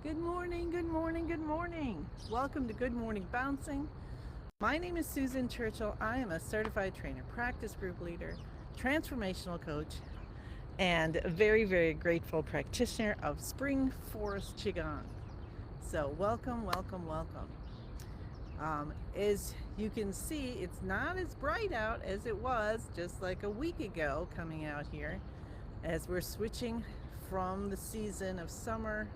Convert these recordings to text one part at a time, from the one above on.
Good morning, good morning, good morning. Welcome to Good Morning Bouncing. My name is Susan Churchill. I am a certified trainer, practice group leader, transformational coach, and a very grateful practitioner of Spring Forest Qigong. So, welcome. As you can see, it's not as bright out as it was just like a week ago coming out here as we're switching from the season of summer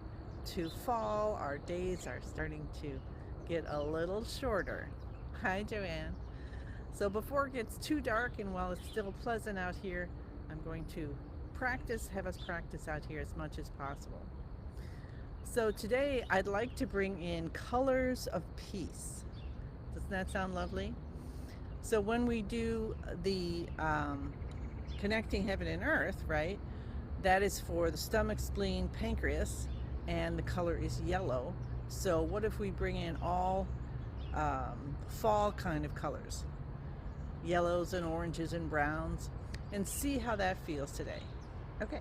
to fall. Our days are starting to get a little shorter. Hi, Joanne. So before it gets too dark and while it's still pleasant out here, I'm going to have us practice out here as much as possible. So today I'd like to bring in colors of peace. Doesn't that sound lovely? So when we do the connecting heaven and earth, right? That is for the stomach, spleen, pancreas, and the color is yellow. So what if we bring in all fall kind of colors, yellows and oranges and browns, and see how that feels today. Okay.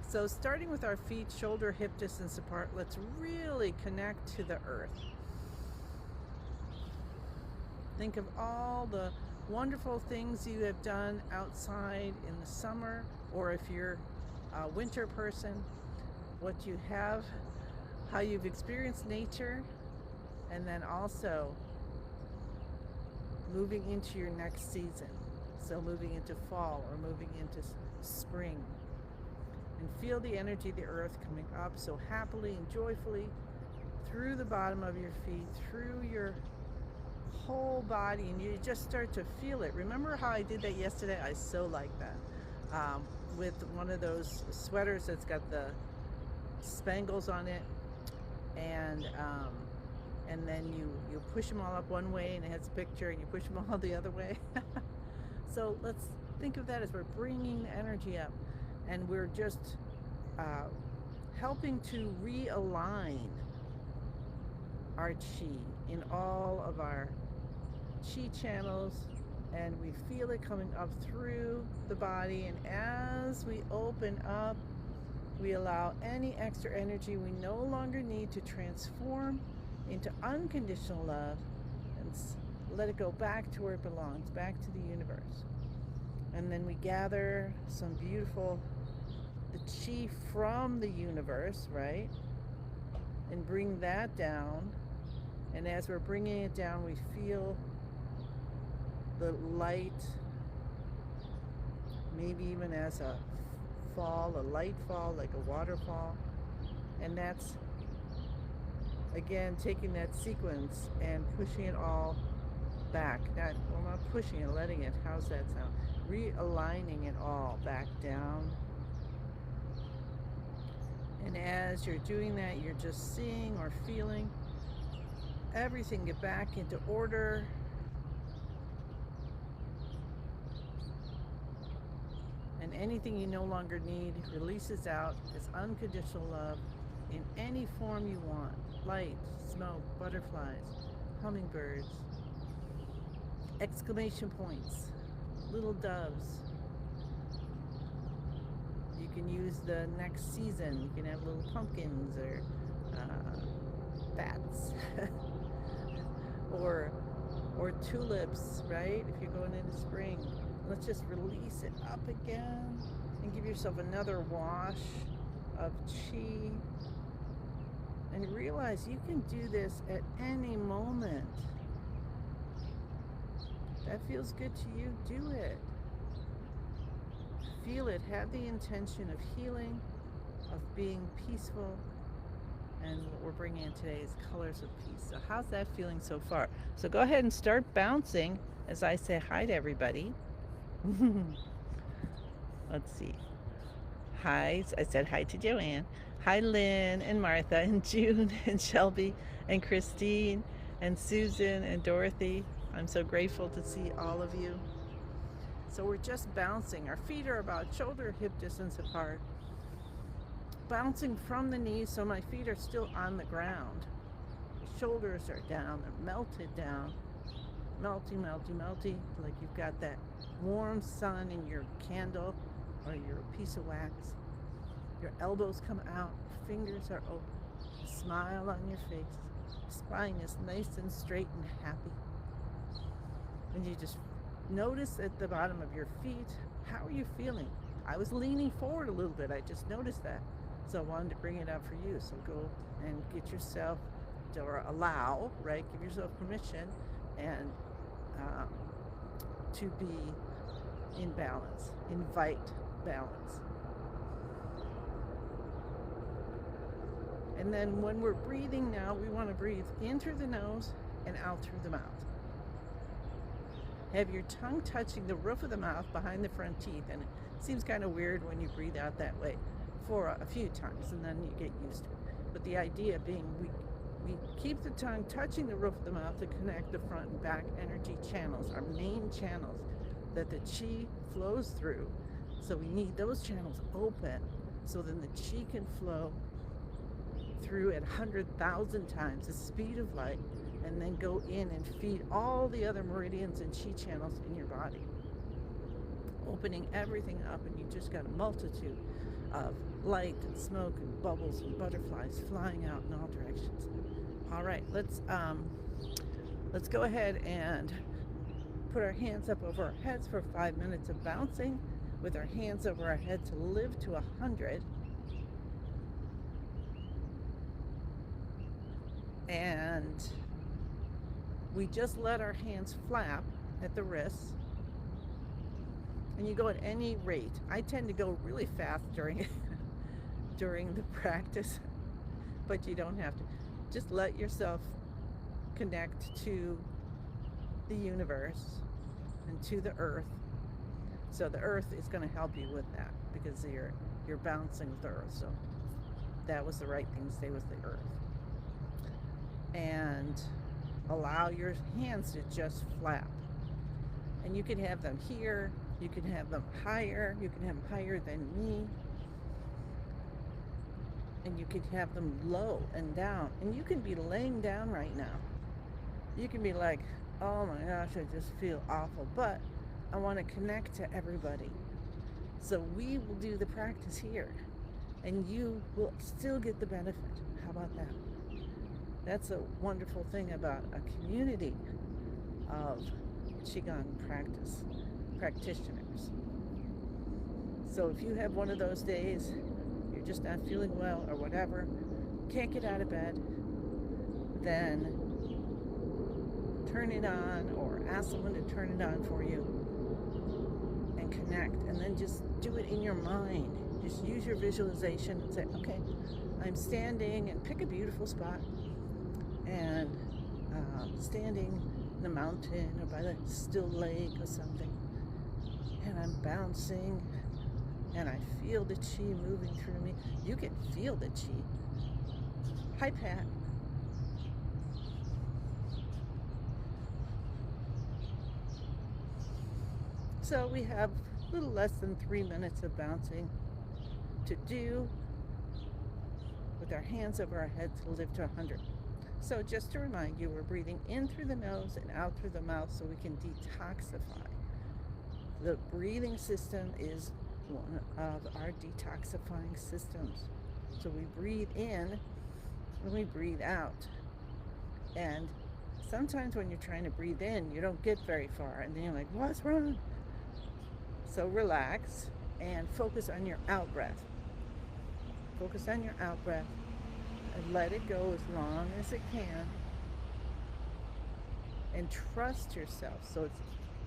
So starting with our feet shoulder hip distance apart, let's really connect to the earth. Think of all the wonderful things you have done outside in the summer, or if you're a winter person, what you have, how you've experienced nature, and then also moving into your next season. So moving into fall or moving into spring. And feel the energy of the earth coming up so happily and joyfully through the bottom of your feet, through your whole body, and you just start to feel it. Remember how I did that yesterday? I so like that. With one of those sweaters that's got the spangles on it, and then you push them all up one way and it has a picture, and you push them all the other way. So let's think of that as we're bringing the energy up, and we're just helping to realign our chi in all of our chi channels, and we feel it coming up through the body. And as we open up, we allow any extra energy we no longer need to transform into unconditional love and let it go back to where it belongs, back to the universe. And then we gather some beautiful, the chi from the universe, right? And bring that down. And as we're bringing it down, we feel the light, maybe even as a light fall, like a waterfall. And that's, again, taking that sequence and pushing it all back. Not pushing it, letting it. How's that sound? Realigning it all back down. And as you're doing that, you're just seeing or feeling everything get back into order. And anything you no longer need releases out as unconditional love in any form you want. Light, smoke, butterflies, hummingbirds, exclamation points, little doves. You can use the next season. You can have little pumpkins or bats or tulips, right? If you're going into spring. Let's just release it up again and give yourself another wash of chi. And realize you can do this at any moment. That feels good to you, do it. Feel it, have the intention of healing, of being peaceful. And what we're bringing in today is colors of peace. So how's that feeling so far? So go ahead and start bouncing as I say hi to everybody. Let's see. Hi, I said hi to Joanne. Hi, Lynn and Martha and June and Shelby and Christine and Susan and Dorothy. I'm so grateful to see all of you. So we're just bouncing. Our feet are about shoulder hip distance apart. Bouncing from the knees so my feet are still on the ground. The shoulders are down, they're melted down. Melty, like you've got that warm sun in your candle or your piece of wax. Your elbows come out, fingers are open, smile on your face, spine is nice and straight and happy. And you just notice at the bottom of your feet, how are you feeling? I was leaning forward a little bit, I just noticed that. So I wanted to bring it up for you. So go and get yourself, or allow, right? Give yourself permission and to be in balance. Invite balance. And then when we're breathing now, we want to breathe in through the nose and out through the mouth. Have your tongue touching the roof of the mouth behind the front teeth. And it seems kind of weird when you breathe out that way for a few times, and then you get used to it. But the idea being we keep the tongue touching the roof of the mouth to connect the front and back energy channels, our main channels that the chi flows through. So we need those channels open so then the chi can flow through at 100,000 times the speed of light, and then go in and feed all the other meridians and chi channels in your body, opening everything up. And you just got a multitude of light and smoke and bubbles and butterflies flying out in all directions. All right, let's go ahead and put our hands up over our heads for 5 minutes of bouncing with our hands over our head to live to 100. And we just let our hands flap at the wrists. And you go at any rate. I tend to go really fast during the practice, but you don't have to. Just let yourself connect to the universe and to the earth. So the earth is going to help you with that because you're bouncing with the earth. So that was the right thing to say, was the earth. And allow your hands to just flap. And you can have them here, you can have them higher, you can have them higher than me. And you could have them low and down. And you can be laying down right now. You can be like, oh my gosh, I just feel awful. But I want to connect to everybody. So we will do the practice here. And you will still get the benefit. How about that? That's a wonderful thing about a community of Qigong practitioners. So if you have one of those days, you're just not feeling well or whatever, can't get out of bed, then turn it on or ask someone to turn it on for you and connect. And then just do it in your mind. Just use your visualization and say, okay, I'm standing, and pick a beautiful spot. And standing in the mountain or by the still lake or something, and I'm bouncing, and I feel the chi moving through me. You can feel the chi. Hi, Pat. So we have a little less than 3 minutes of bouncing to do with our hands over our heads to live to 100. So just to remind you, we're breathing in through the nose and out through the mouth so we can detoxify. The breathing system is one of our detoxifying systems. So we breathe in and we breathe out. And sometimes when you're trying to breathe in, you don't get very far. And then you're like, what's wrong? So relax and focus on your out breath. Focus on your out breath. And let it go as long as it can, and trust yourself. So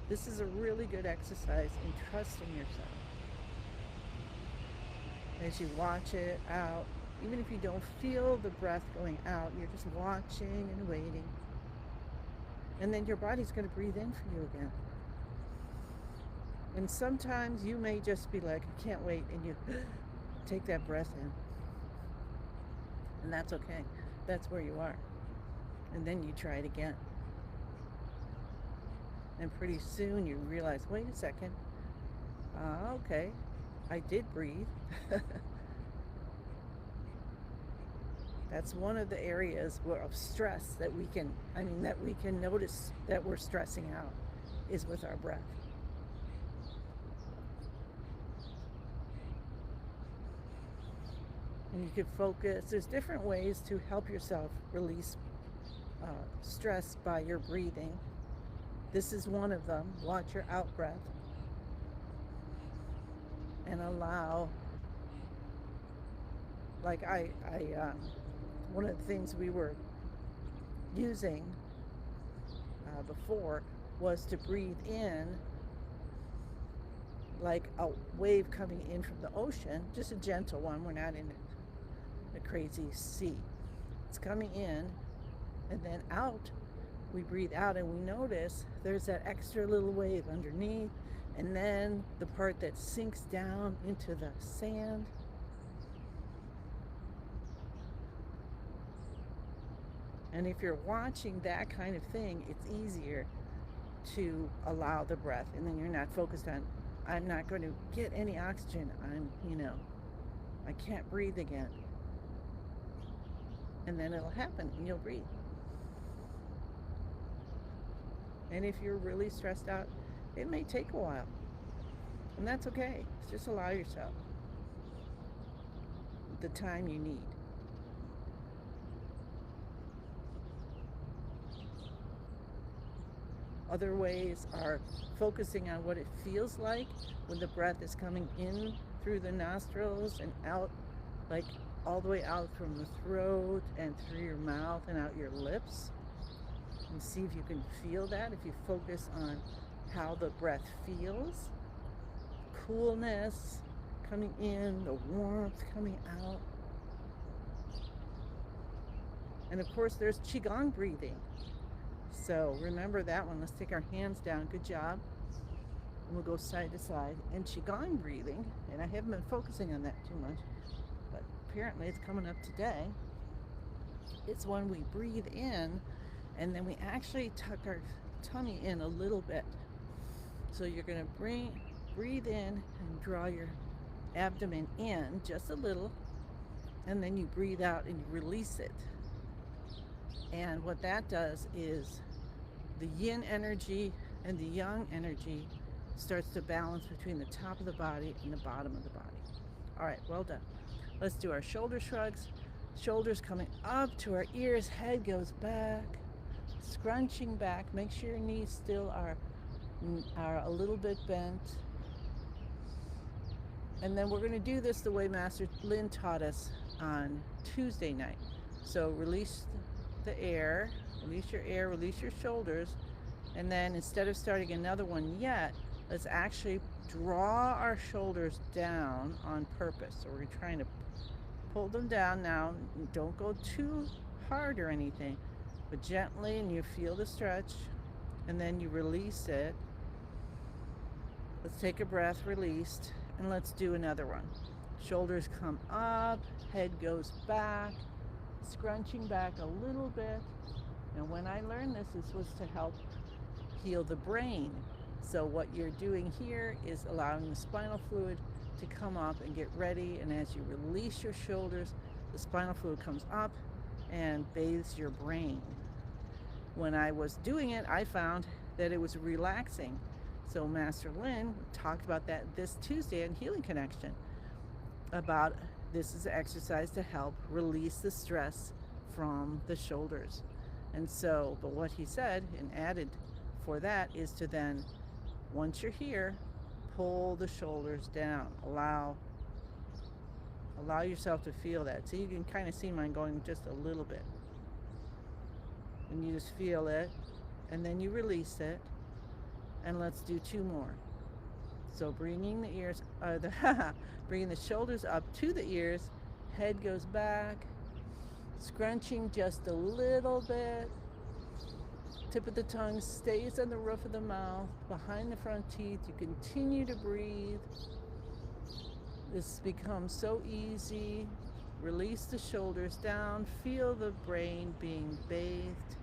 this is a really good exercise in trusting yourself as you watch it out. Even if you don't feel the breath going out, you're just watching and waiting, and then your body's going to breathe in for you again. And sometimes you may just be like, I can't wait, and you take that breath in. And that's okay. That's where you are. And then you try it again. And pretty soon you realize, wait a second. Okay, I did breathe. That's one of the areas of stress that we can notice that we're stressing out, is with our breath. And you can focus. There's different ways to help yourself release stress by your breathing. This is one of them. Watch your out breath and allow, like one of the things we were using before was to breathe in like a wave coming in from the ocean, just a gentle one. We're not in a crazy sea. It's coming in, and then out, we breathe out, and we notice there's that extra little wave underneath, and then the part that sinks down into the sand. And if you're watching that kind of thing, it's easier to allow the breath, and then you're not focused on, I'm not going to get any oxygen. I can't breathe again. And then it'll happen and you'll breathe. And if you're really stressed out, it may take a while. And that's okay. Just allow yourself the time you need. Other ways are focusing on what it feels like when the breath is coming in through the nostrils and out, like all the way out from the throat and through your mouth and out your lips. And see if you can feel that. If you focus on how the breath feels, coolness coming in, the warmth coming out. And of course, there's Qigong breathing. So remember that one. Let's take our hands down. Good job. And we'll go side to side. And Qigong breathing, and I haven't been focusing on that too much, but apparently it's coming up today. It's when we breathe in, and then we actually tuck our tummy in a little bit. So you're going to breathe in and draw your abdomen in just a little, and then you breathe out and you release it. And what that does is the yin energy and the yang energy starts to balance between the top of the body and the bottom of the body. All right, well done. Let's do our shoulder shrugs. Shoulders coming up to our ears, head goes back, scrunching back. Make sure your knees still are a little bit bent. And then we're going to do this the way Master Lin taught us on Tuesday night. So release the air, release your shoulders, and then instead of starting another one yet, let's actually draw our shoulders down on purpose. So we're trying to pull them down now. Don't go too hard or anything, but gently, and you feel the stretch, and then you release it. Let's take a breath, released, and let's do another one. Shoulders come up, head goes back, scrunching back a little bit. And when I learned this was to help heal the brain. So what you're doing here is allowing the spinal fluid to come up and get ready. And as you release your shoulders, the spinal fluid comes up and bathes your brain. When I was doing it, I found that it was relaxing. So Master Lin talked about that this Tuesday on Healing Connection, about this is an exercise to help release the stress from the shoulders. And so, but what he said and added for that is to then, once you're here, pull the shoulders down. Allow yourself to feel that. So you can kind of see mine going just a little bit. And you just feel it, and then you release it. And let's do two more. So bringing the ears, bringing the shoulders up to the ears, head goes back, scrunching just a little bit. Tip of the tongue stays on the roof of the mouth, behind the front teeth. You continue to breathe. This becomes so easy. Release the shoulders down. Feel the brain being bathed.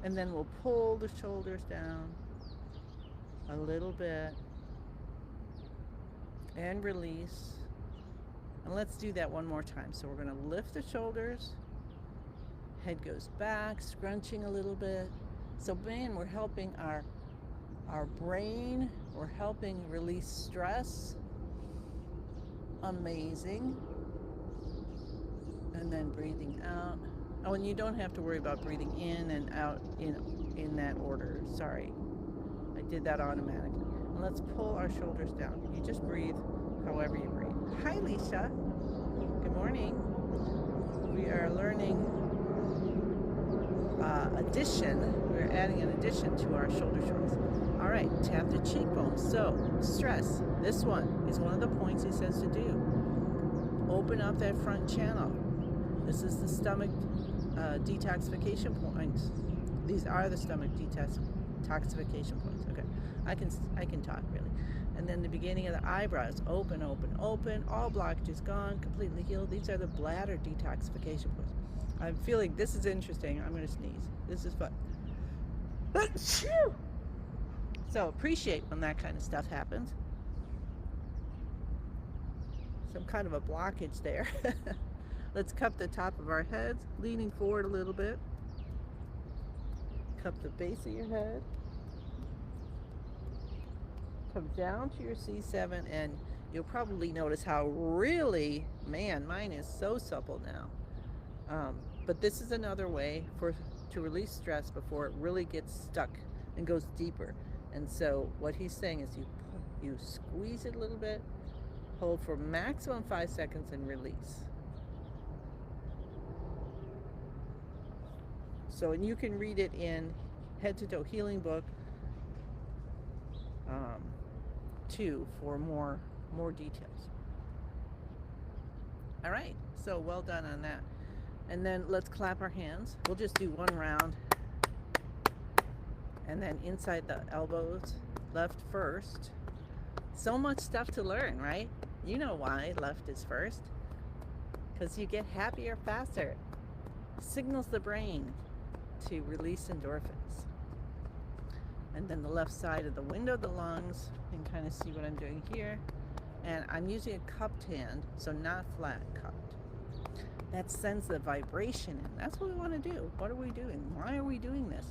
And then we'll pull the shoulders down a little bit and release. And let's do that one more time. So we're going to lift the shoulders. Head goes back, scrunching a little bit. So man, we're helping our brain. We're helping release stress. Amazing. And then breathing out. Oh, and you don't have to worry about breathing in and out in that order. Sorry. I did that automatically. And let's pull our shoulders down. You just breathe however you breathe. Hi, Lisa. Good morning. We are learning addition. We're adding an addition to our shoulder shrugs. All right, tap the cheekbones. So, stress. This one is one of the points he says to do. Open up that front channel. This is the stomach detoxification points. These are the stomach detoxification points. Okay, I can talk really. And then the beginning of the eyebrows. Open, open, open. All blockages gone. Completely healed. These are the bladder detoxification points. I'm feeling this is interesting. I'm going to sneeze. This is fun. So appreciate when that kind of stuff happens. Some kind of a blockage there. Let's cup the top of our heads, leaning forward a little bit. Cup the base of your head. Come down to your C7, and you'll probably notice how really, man, mine is so supple now. But this is another way to release stress before it really gets stuck and goes deeper. And so what he's saying is you squeeze it a little bit, hold for maximum 5 seconds, and release. So, and you can read it in Head to Toe Healing Book 2 for more details. All right, so well done on that. And then let's clap our hands. We'll just do one round. And then inside the elbows, left first. So much stuff to learn, right? You know why left is first. Because you get happier faster. Signals the brain to release endorphins. And then the left side of the window of the lungs. You can kind of see what I'm doing here. And I'm using a cupped hand, so not flat, cupped. That sends the vibration in. That's what we want to do. What are we doing? Why are we doing this?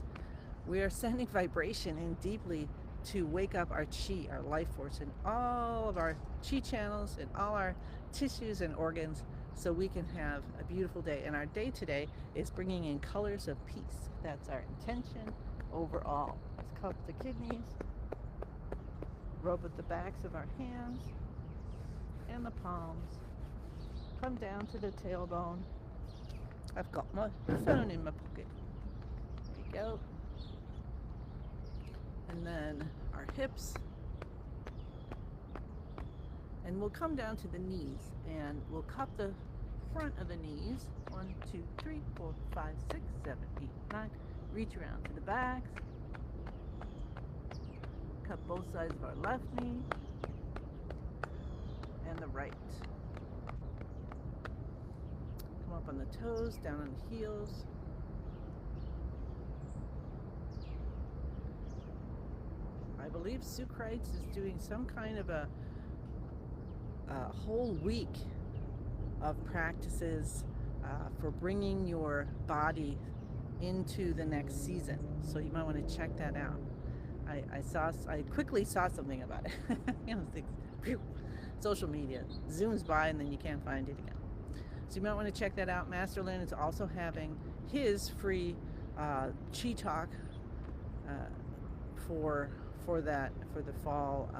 We are sending vibration in deeply to wake up our chi, our life force, in all of our chi channels, in all our tissues and organs, so we can have a beautiful day. And our day today is bringing in colors of peace. That's our intention overall. Let's cup the kidneys, rub with the backs of our hands and the palms. Come down to the tailbone. I've got my phone in my pocket. There you go. And then our hips. And we'll come down to the knees, and we'll cup the front of the knees. 1, 2, 3, 4, 5, 6, 7, 8, 9. Reach around to the backs. Cup both sides of our left knee and the right. Come up on the toes, down on the heels. I believe Sue Kreitz is doing some kind of a whole week of practices for bringing your body into the next season. So you might want to check that out. I quickly saw something about it. You know, things, phew, social media zooms by and then you can't find it again. So you might want to check that out. Masterland is also having his free Chi Talk for the fall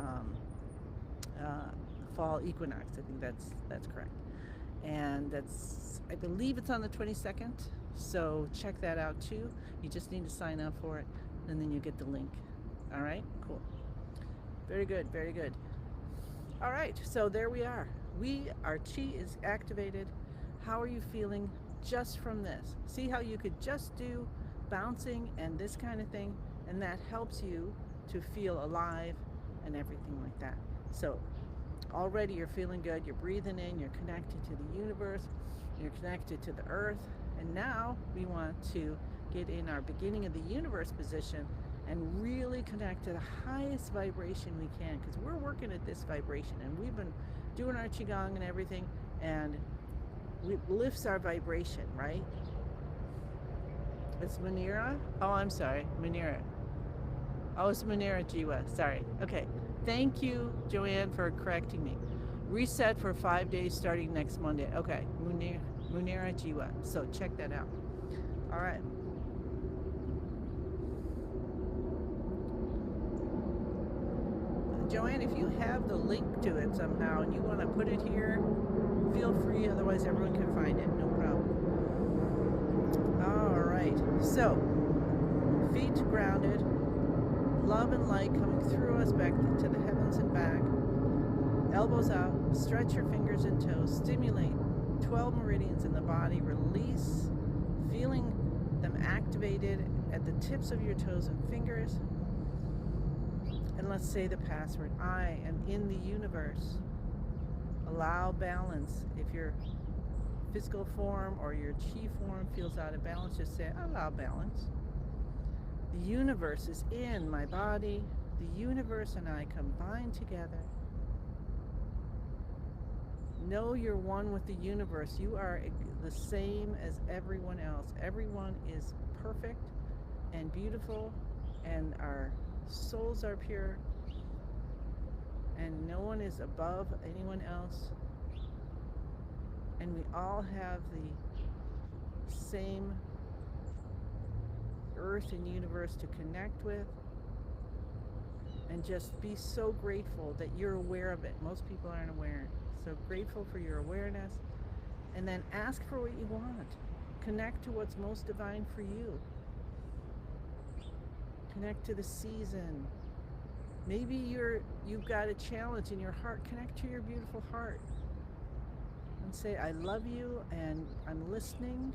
equinox. I think that's correct. And I believe it's on the 22nd. So check that out too. You just need to sign up for it, and then you get the link. All right, cool. Very good, very good. All right, so there we are. Our chi is activated. How are you feeling just from this? See how you could just do bouncing and this kind of thing, and that helps you to feel alive and everything like that. So already you're feeling good. You're breathing in. You're connected to the universe. You're connected to the earth. And now we want to get in our beginning of the universe position and really connect to the highest vibration we can, because we're working at this vibration, and we've been doing our qigong and everything, and it lifts our vibration, right? It's Manira. Oh, I'm sorry, Manira. Oh, it's Manira Jiwa. Sorry. Okay. Thank you, Joanne, for correcting me. Reset for 5 days starting next Monday. Okay, Munira Jiwa. So check that out. All right. Joanne, if you have the link to it somehow and you want to put it here, feel free. Otherwise, everyone can find it. No problem. All right. So, feet grounded, love and light coming through us back to the heavens and back. Elbows out, stretch your fingers and toes, stimulate 12 meridians in the body, release, feeling them activated at the tips of your toes and fingers. And let's say the password, I am in the universe. Allow balance. If your physical form or your chi form feels out of balance, just say, allow balance. The universe is in my body. The universe and I combine together. Know you're one with the universe. You are the same as everyone else. Everyone is perfect and beautiful, and our souls are pure, and no one is above anyone else. And we all have the same earth and universe to connect with. And just be so grateful that you're aware of it. Most people aren't aware. So grateful for your awareness. And then ask for what you want. Connect to what's most divine for you. Connect to the season. Maybe you've got a challenge in your heart. Connect to your beautiful heart. And say, I love you and I'm listening.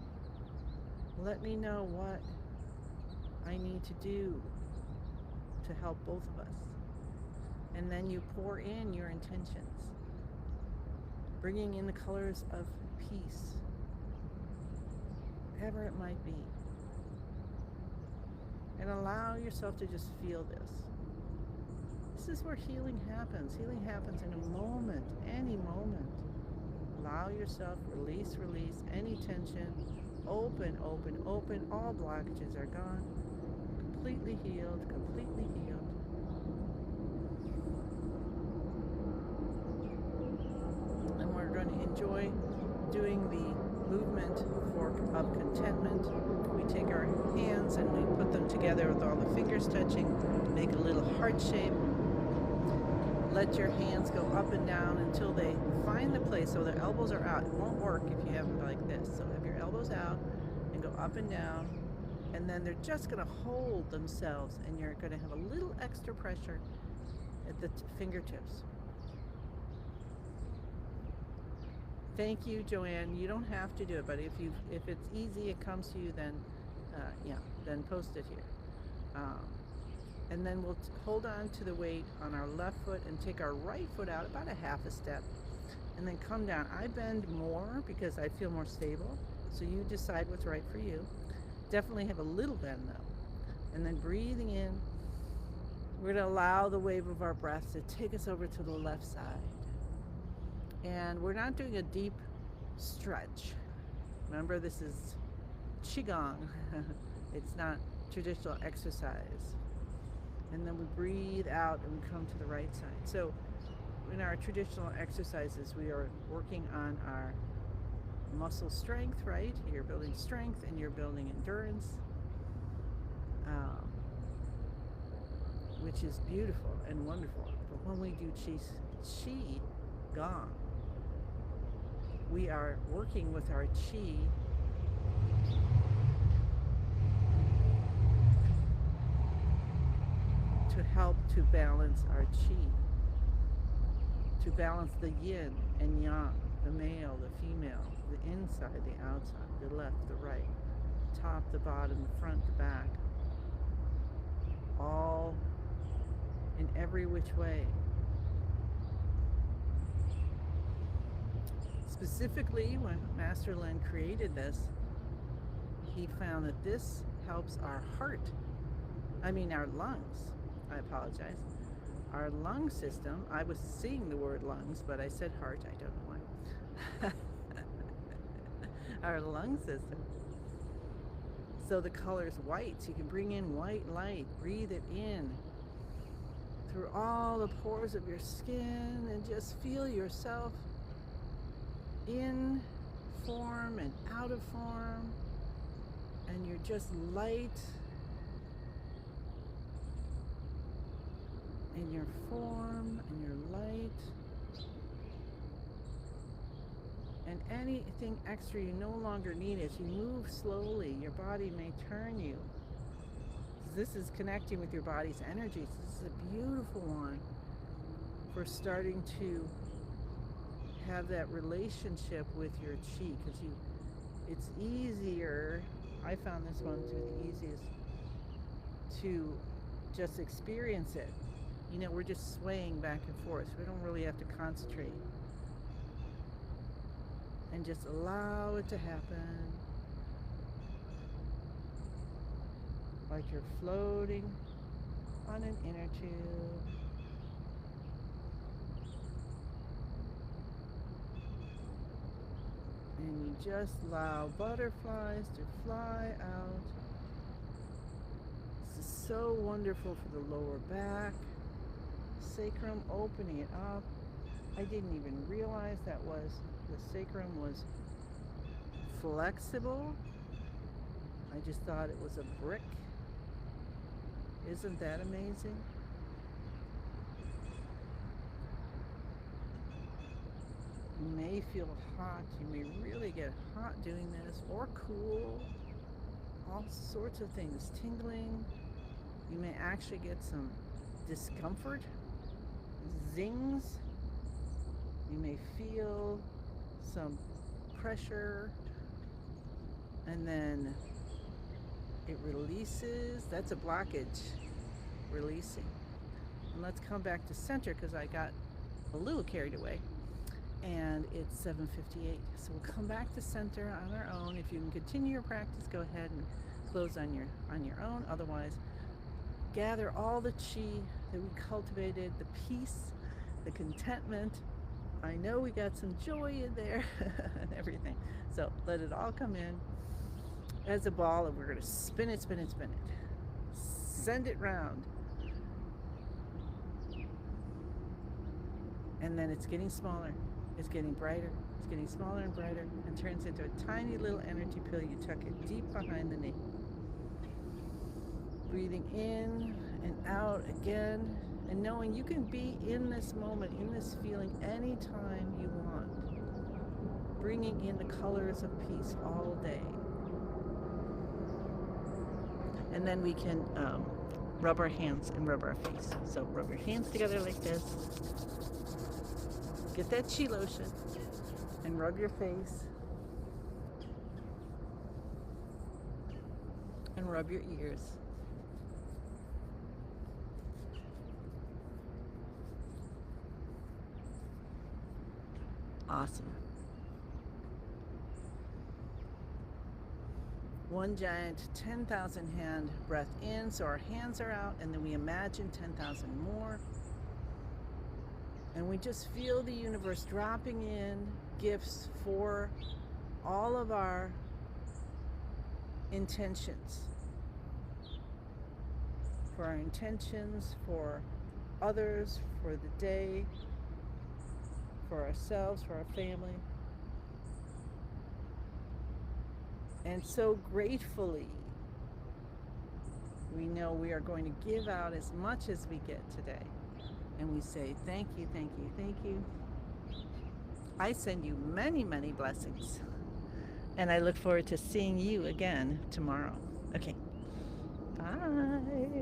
Let me know what I need to do to help both of us. And then you pour in your intentions, bringing in the colors of peace, whatever it might be. And allow yourself to just feel this. This is where healing happens. Healing happens in a moment, any moment. Allow yourself, release, any tension. Open, open, open. All blockages are gone. Completely healed, completely healed. And we're going to enjoy doing the movement of contentment. We take our hands and we put them together with all the fingers touching, make a little heart shape. Let your hands go up and down until they find the place so their elbows are out. It won't work if you have them like this. So have your elbows out and go up and down. And then they're just going to hold themselves, and you're going to have a little extra pressure at the fingertips. Thank you, Joanne. You don't have to do it, but if it's easy, it comes to you, then then post it here. And then we'll hold on to the weight on our left foot and take our right foot out about a half a step, and then come down. I bend more because I feel more stable, so you decide what's right for you. Definitely have a little bend though. And then breathing in, we're going to allow the wave of our breath to take us over to the left side. And we're not doing a deep stretch. Remember, this is Qigong. It's not traditional exercise. And then we breathe out and we come to the right side. So in our traditional exercises, we are working on our muscle strength, right? You're building strength and you're building endurance, which is beautiful and wonderful. But when we do Qigong, we are working with our Qi to help to balance our Qi, to balance the yin and yang, the male, the female, the inside, the outside, the left, the right, top, the bottom, the front, the back, all in every which way. Specifically, when Master Len created this, he found that this helps our our lungs. I apologize. Our lung system, I was seeing the word lungs, but I said heart, I don't know why. Our lung system. So the color is white, so you can bring in white light, breathe it in. through all the pores of your skin, and just feel yourself in form and out of form, and you're just light in your form and your light, and anything extra you no longer need. As you move slowly, your body may turn you. This is connecting with your body's energies. This is a beautiful one for starting to have that relationship with your chi, because it's easier, I found this one to be the easiest, to just experience it. You know, we're just swaying back and forth. We don't really have to concentrate. And just allow it to happen. Like you're floating on an inner tube. And you just allow butterflies to fly out. This is so wonderful for the lower back. Sacrum, opening it up. I didn't even realize the sacrum was flexible. I just thought it was a brick. Isn't that amazing? You may feel hot. You may really get hot doing this, or cool. All sorts of things. Tingling. You may actually get some discomfort. Zings. You may feel some pressure, and then it releases. That's a blockage releasing. And let's come back to center, because I got a little carried away, and it's 7:58. So we'll come back to center on our own. If you can continue your practice, go ahead and close on your own. Otherwise, gather all the chi that we cultivated, the peace, the contentment. I know we got some joy in there and everything. So let it all come in as a ball, and we're going to spin it, spin it, spin it. Send it round. And then it's getting smaller. It's getting brighter. It's getting smaller and brighter, and turns into a tiny little energy pill. You tuck it deep behind the knee. Breathing in and out again. And knowing you can be in this moment, in this feeling, anytime you want. Bringing in the colors of peace all day. And then we can rub our hands and rub our face. So rub your hands together like this. Get that chi lotion and rub your face. And rub your ears. Awesome. One giant 10,000 hand breath in, so our hands are out, and then we imagine 10,000 more. And we just feel the universe dropping in gifts for all of our intentions. For our intentions, for others, for the day, for ourselves, for our family. And so gratefully, we know we are going to give out as much as we get today. And we say, thank you, thank you, thank you. I send you many, many blessings. And I look forward to seeing you again tomorrow. Okay. Bye.